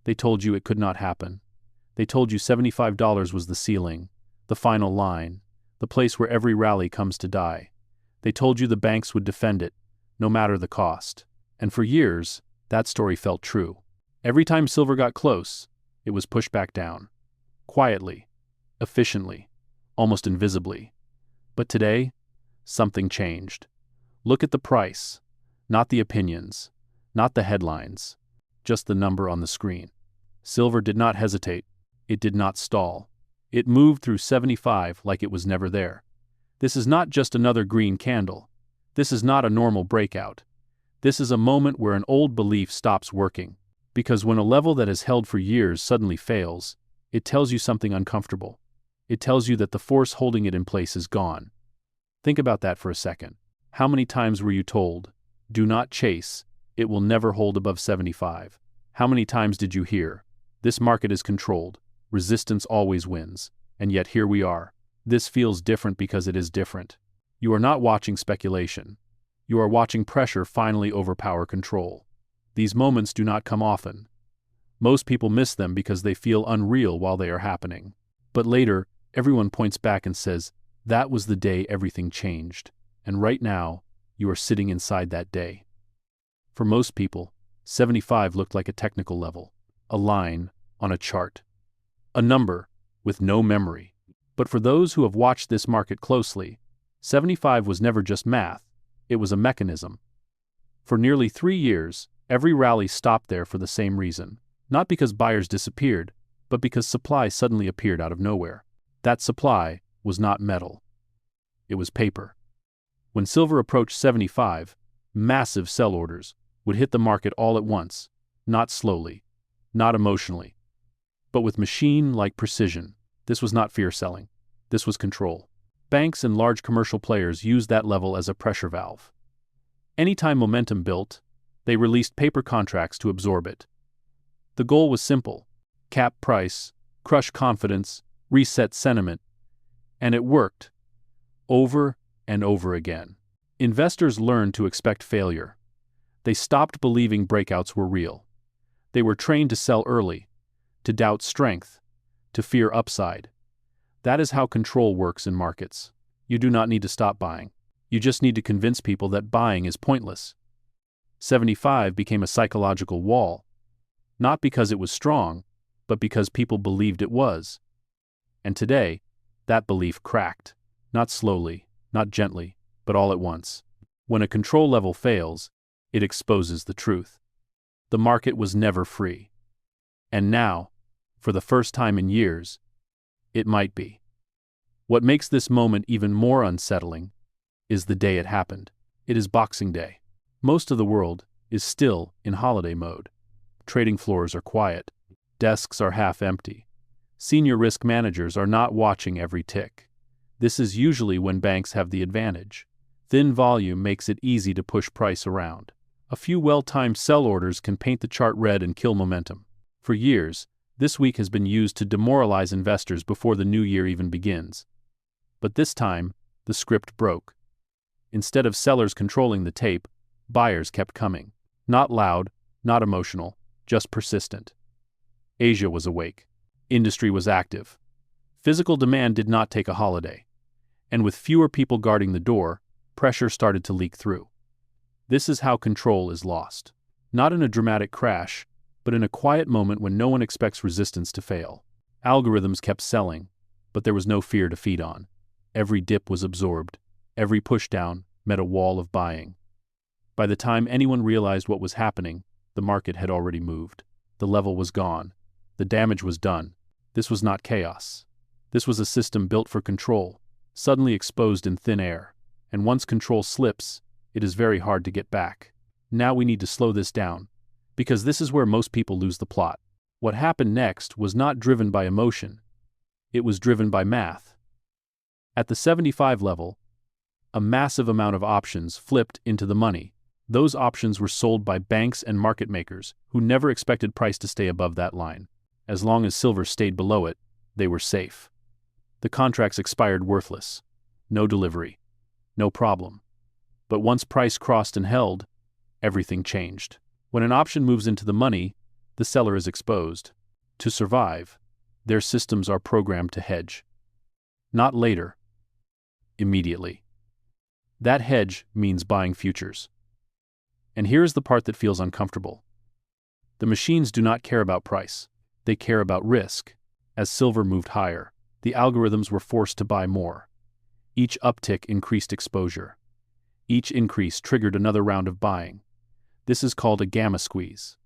They told you it could not happen. They told you $75 was the ceiling, the final line, the place where every rally comes to die. They told you the banks would defend it, no matter the cost. And for years, that story felt true. Every time silver got close, it was pushed back down. Quietly, efficiently, almost invisibly. But today, something changed. Look at the price, not the opinions, not the headlines, just the number on the screen. Silver did not hesitate. It did not stall. It moved through 75 like it was never there. This is not just another green candle. This is not a normal breakout. This is a moment where an old belief stops working. Because when a level that has held for years suddenly fails, it tells you something uncomfortable. It tells you that the force holding it in place is gone. Think about that for a second. How many times were you told, "Do not chase, it will never hold above 75"? How many times did you hear, "This market is controlled, resistance always wins"? And yet here we are. This feels different because it is different. You are not watching speculation. You are watching pressure finally overpower control. These moments do not come often. Most people miss them because they feel unreal while they are happening. But later, everyone points back and says, that was the day everything changed. And right now, you are sitting inside that day. For most people, 75 looked like a technical level, a line on a chart, a number with no memory. But for those who have watched this market closely, 75 was never just math, it was a mechanism. For nearly 3 years, every rally stopped there for the same reason. Not because buyers disappeared, but because supply suddenly appeared out of nowhere. That supply was not metal. It was paper. When silver approached 75, massive sell orders would hit the market all at once, not slowly, not emotionally, but with machine-like precision. This was not fear selling. This was control. Banks and large commercial players used that level as a pressure valve. Anytime momentum built, they released paper contracts to absorb it. The goal was simple: cap price, crush confidence, reset sentiment. And it worked. Over and over again. Investors learned to expect failure. They stopped believing breakouts were real. They were trained to sell early, to doubt strength, to fear upside. That is how control works in markets. You do not need to stop buying. You just need to convince people that buying is pointless. 75 became a psychological wall. Not because it was strong, but because people believed it was. And today, that belief cracked. Not slowly, not gently, but all at once. When a control level fails, it exposes the truth. The market was never free. And now, for the first time in years, it might be. What makes this moment even more unsettling is the day it happened. It is Boxing Day. Most of the world is still in holiday mode. Trading floors are quiet. Desks are half empty. Senior risk managers are not watching every tick. This is usually when banks have the advantage. Thin volume makes it easy to push price around. A few well-timed sell orders can paint the chart red and kill momentum. For years, this week has been used to demoralize investors before the new year even begins. But this time, the script broke. Instead of sellers controlling the tape, buyers kept coming. Not loud, not emotional, just persistent. Asia was awake. Industry was active. Physical demand did not take a holiday. And with fewer people guarding the door, pressure started to leak through. This is how control is lost. Not in a dramatic crash, but in a quiet moment when no one expects resistance to fail. Algorithms kept selling, but there was no fear to feed on. Every dip was absorbed. Every pushdown met a wall of buying. By the time anyone realized what was happening, the market had already moved. The level was gone. The damage was done. This was not chaos. This was a system built for control, suddenly exposed in thin air. And once control slips, it is very hard to get back. Now we need to slow this down, because this is where most people lose the plot. What happened next was not driven by emotion. It was driven by math. At the 75 level, a massive amount of options flipped into the money. Those options were sold by banks and market makers who never expected price to stay above that line. As long as silver stayed below it, they were safe. The contracts expired worthless. No delivery. No problem. But once price crossed and held, everything changed. When an option moves into the money, the seller is exposed. To survive, their systems are programmed to hedge. Not later. Immediately. That hedge means buying futures. And here is the part that feels uncomfortable. The machines do not care about price. They care about risk. As silver moved higher, the algorithms were forced to buy more. Each uptick increased exposure. Each increase triggered another round of buying. This is called a gamma squeeze.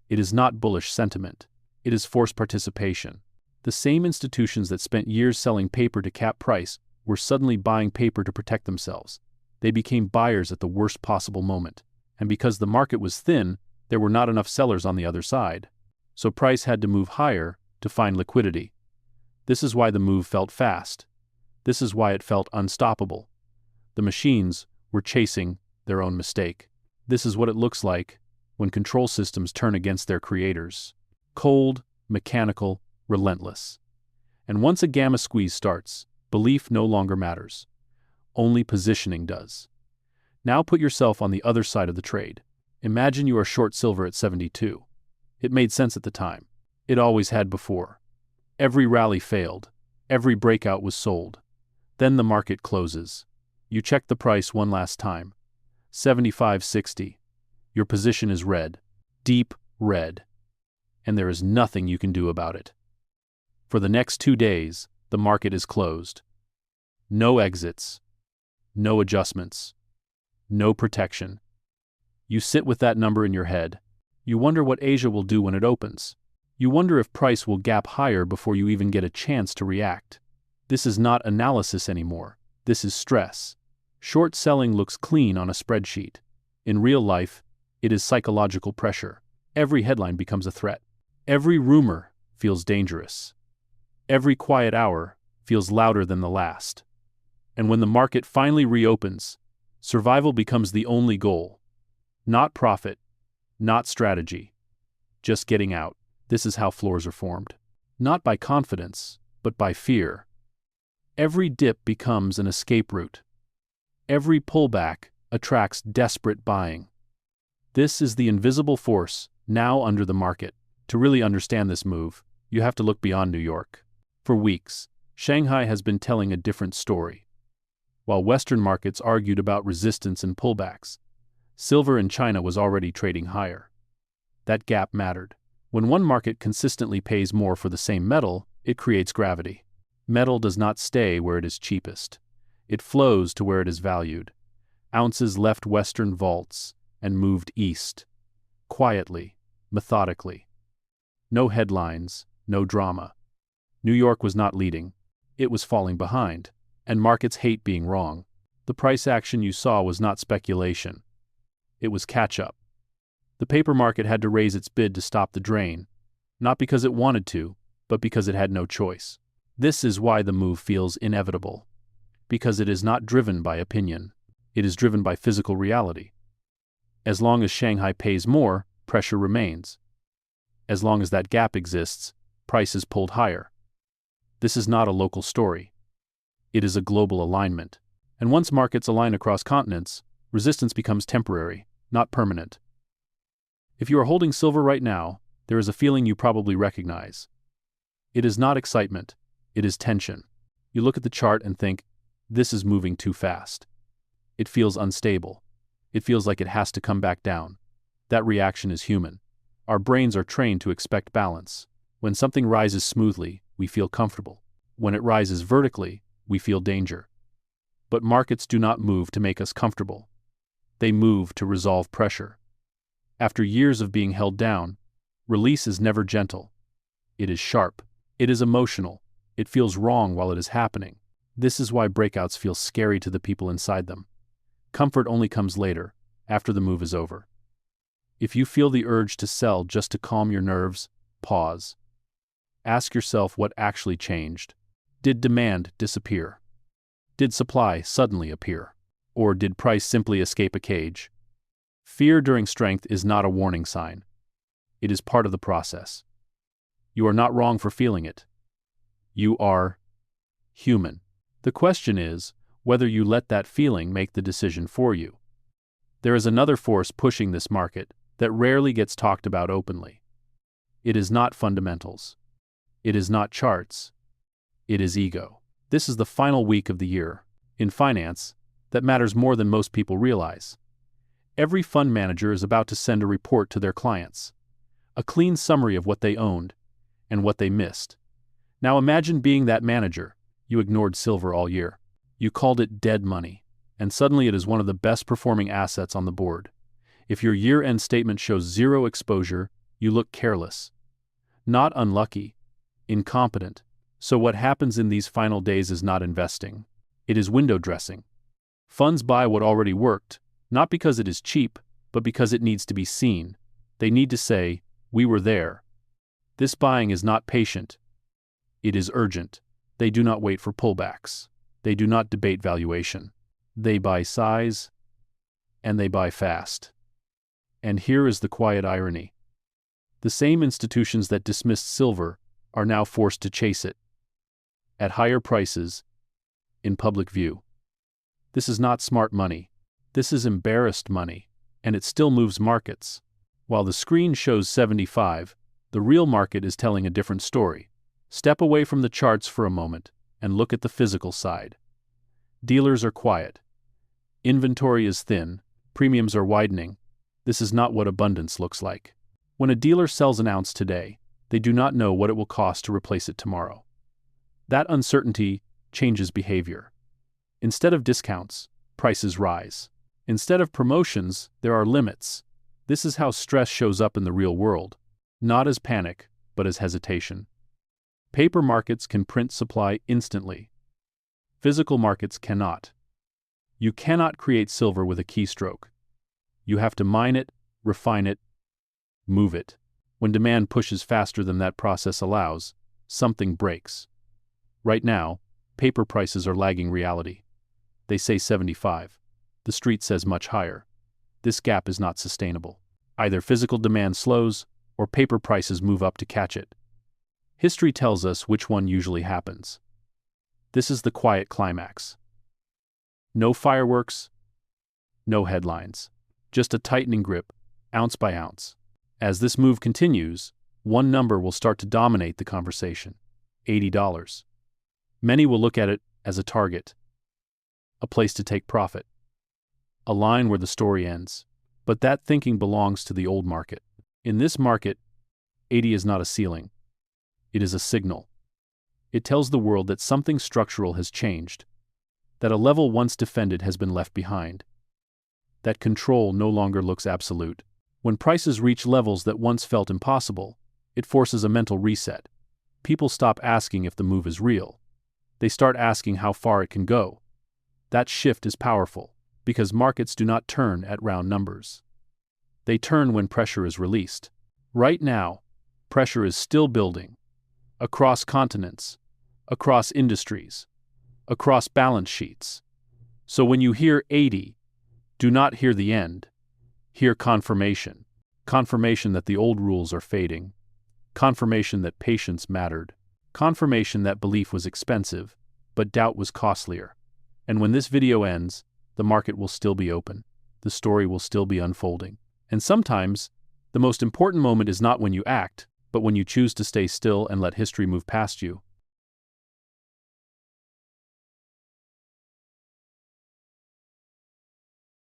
It is not bullish sentiment. It is forced participation. The same institutions that spent years selling paper to cap price were suddenly buying paper to protect themselves. They became buyers at the worst possible moment. And because the market was thin, there were not enough sellers on the other side. So price had to move higher to find liquidity. This is why the move felt fast. This is why it felt unstoppable. The machines were chasing their own mistake. This is what it looks like when control systems turn against their creators. Cold, mechanical, relentless. And once a gamma squeeze starts, belief no longer matters. Only positioning does. Now put yourself on the other side of the trade. Imagine you are short silver at 72. It made sense at the time. It always had before. Every rally failed. Every breakout was sold. Then the market closes. You check the price one last time. 75.60. Your position is red. Deep red. And there is nothing you can do about it. For the next 2 days, the market is closed. No exits. No adjustments. No protection. You sit with that number in your head. You wonder what Asia will do when it opens. You wonder if price will gap higher before you even get a chance to react. This is not analysis anymore. This is stress. Short selling looks clean on a spreadsheet. In real life, it is psychological pressure. Every headline becomes a threat. Every rumor feels dangerous. Every quiet hour feels louder than the last. And when the market finally reopens, survival becomes the only goal. Not profit, not strategy. Just getting out. This is how floors are formed. Not by confidence, but by fear. Every dip becomes an escape route. Every pullback attracts desperate buying. This is the invisible force now under the market. To really understand this move, you have to look beyond New York. For weeks, Shanghai has been telling a different story. While Western markets argued about resistance and pullbacks, silver in China was already trading higher. That gap mattered. When one market consistently pays more for the same metal, it creates gravity. Metal does not stay where it is cheapest. It flows to where it is valued. Ounces left Western vaults and moved east. Quietly, methodically. No headlines, no drama. New York was not leading. It was falling behind. And markets hate being wrong. The price action you saw was not speculation. It was catch-up. The paper market had to raise its bid to stop the drain, not because it wanted to, but because it had no choice. This is why the move feels inevitable. Because it is not driven by opinion. It is driven by physical reality. As long as Shanghai pays more, pressure remains. As long as that gap exists, price is pulled higher. This is not a local story. It is a global alignment. And once markets align across continents, resistance becomes temporary, not permanent. If you are holding silver right now, there is a feeling you probably recognize. It is not excitement, it is tension. You look at the chart and think, this is moving too fast. It feels unstable. It feels like it has to come back down. That reaction is human. Our brains are trained to expect balance. When something rises smoothly, we feel comfortable. When it rises vertically, we feel danger. But markets do not move to make us comfortable. They move to resolve pressure. After years of being held down, release is never gentle. It is sharp. It is emotional. It feels wrong while it is happening. This is why breakouts feel scary to the people inside them. Comfort only comes later, after the move is over. If you feel the urge to sell just to calm your nerves, pause. Ask yourself what actually changed. Did demand disappear? Did supply suddenly appear? Or did price simply escape a cage? Fear during strength is not a warning sign. It is part of the process. You are not wrong for feeling it. You are human. The question is whether you let that feeling make the decision for you. There is another force pushing this market that rarely gets talked about openly. It is not fundamentals. It is not charts. It is ego. This is the final week of the year. In finance, that matters more than most people realize. Every fund manager is about to send a report to their clients. A clean summary of what they owned and what they missed. Now imagine being that manager. You ignored silver all year. You called it dead money, and suddenly it is one of the best performing assets on the board. If your year-end statement shows zero exposure, you look careless. Not unlucky, incompetent. So what happens in these final days is not investing. It is window dressing. Funds buy what already worked, not because it is cheap, but because it needs to be seen. They need to say, "We were there." This buying is not patient. It is urgent. They do not wait for pullbacks. They do not debate valuation. They buy size, and they buy fast. And here is the quiet irony. The same institutions that dismissed silver are now forced to chase it at higher prices in public view. This is not smart money. This is embarrassed money, and it still moves markets. While the screen shows 75, the real market is telling a different story. Step away from the charts for a moment and look at the physical side. Dealers are quiet. Inventory is thin. Premiums are widening. This is not what abundance looks like. When a dealer sells an ounce today, they do not know what it will cost to replace it tomorrow. That uncertainty changes behavior. Instead of discounts, prices rise. Instead of promotions, there are limits. This is how stress shows up in the real world, not as panic, but as hesitation. Paper markets can print supply instantly. Physical markets cannot. You cannot create silver with a keystroke. You have to mine it, refine it, move it. When demand pushes faster than that process allows, something breaks. Right now, paper prices are lagging reality. They say 75. The street says much higher. This gap is not sustainable. Either physical demand slows, or paper prices move up to catch it. History tells us which one usually happens. This is the quiet climax. No fireworks, no headlines. Just a tightening grip, ounce by ounce. As this move continues, one number will start to dominate the conversation: $80. Many will look at it as a target, a place to take profit, a line where the story ends. But that thinking belongs to the old market. In this market, 80 is not a ceiling. It is a signal. It tells the world that something structural has changed, that a level once defended has been left behind, that control no longer looks absolute. When prices reach levels that once felt impossible, it forces a mental reset. People stop asking if the move is real. They start asking how far it can go. That shift is powerful, because markets do not turn at round numbers. They turn when pressure is released. Right now, pressure is still building. Across continents, across industries, across balance sheets. So when you hear 80, do not hear the end. Hear confirmation. Confirmation that the old rules are fading. Confirmation that patience mattered. Confirmation that belief was expensive, but doubt was costlier. And when this video ends, the market will still be open. The story will still be unfolding. And sometimes, the most important moment is not when you act, but when you choose to stay still and let history move past you.